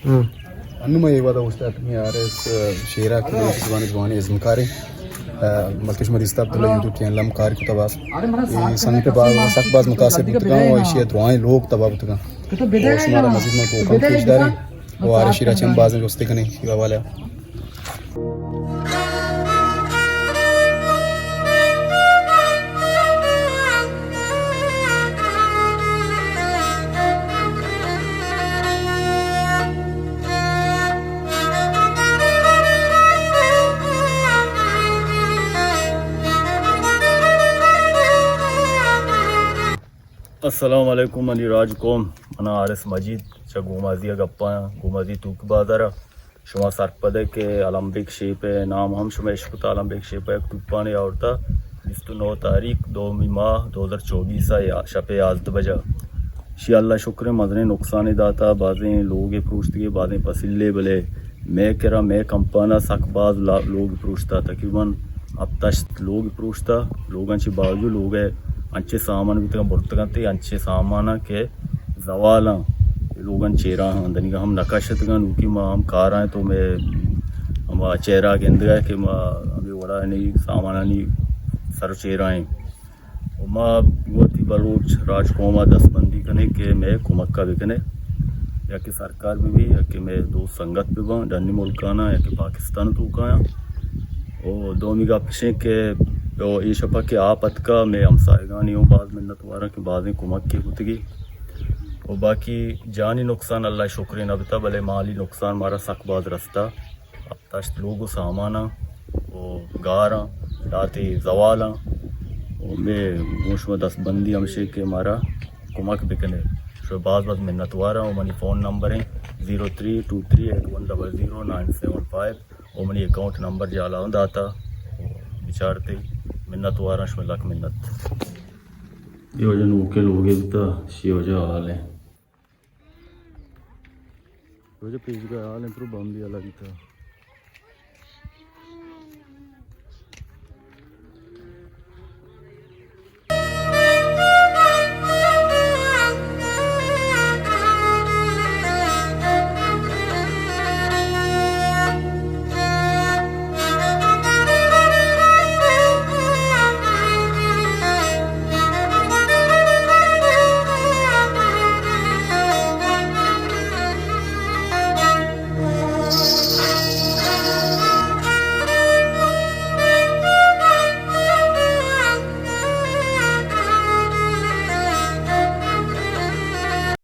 अन्नमा येवादा उस्तात मी RS शेरा की जवानी इज़्मकारी मल्किश मदीस्ता Abdullah YouTube channel हम कार को तबास ये संग पे बाज सख्त बाज मुकासिब बुतगा और इशे दुआएं लोग तबाह बुतगा और शुमारा मस्जिद में को कम पेशदारी और आरशिरा चम बाज में दोस्ती कने ये वाला अस्सलाम वालेकुम अली राज कौम मना आरएस मजीद चा गुमाजिया गप्पा गुमाजी तूक बाजारा शुमा सरपदे के अलम्बिक शेप नाम हम शुमा इश्कुता अलम्बिक शेप एक तुप्पाने औरता 29 तारीख 2 माह 2024 शपे आज़द बजा शी अल्लाह शुक्र मजने नुकसान दाता बाज़ें लोग प्रूछती बाज़ें पसिल्ले बले मैं करा मैं कंपाना सकबाज लोग प्रूछता तकरीबन अब तश्त लोग प्रूछता लोगों से बावजूद लोग है अच्छे सामान भी तक बुरतगन ते अच्छे सामान के जवाल लोगन चेहरा दनी का हम नकाशतगन उनकी माँ हम कार आए तो मैं हम चेहरा गेंद गए कि माँ अभी बड़ा नहीं सामान नहीं सर चेहरा है माँ बहुत ही बलोच राजकौमा दसबंदी कने के मैं कुमक्का भी कने या कि सरकार भी या कि मैं दो संगत भी बा डन्नी मुल्काना या कि पाकिस्तान तो काया और दो मिगा पिछे के तो ये शपा के आपत का मैं हमसाएगानी हूँ बाद मिन्नत वारा के बाद कुमक की गुतगी और बाकी जानी नुकसान अल्लाह शुक्र नबता भले माली नुकसान मारा सकबाज रस्ता अब तश्त लोगों सामाना और गारा दाते जवाला और मैं मुशम दसबंदी हमशे के मारा कुमक बिकने शो बाद मिन्नत वारा और मनी फ़ोन नंबर है 032381000975 और मनी अकाउंट नंबर जाला दाता विचारते मिन्नत वारा शमलक मिन्नत ये वजह नूके लोगे तो शी वजह हाल है वजह पेज का हाल है तो बम भी अलग था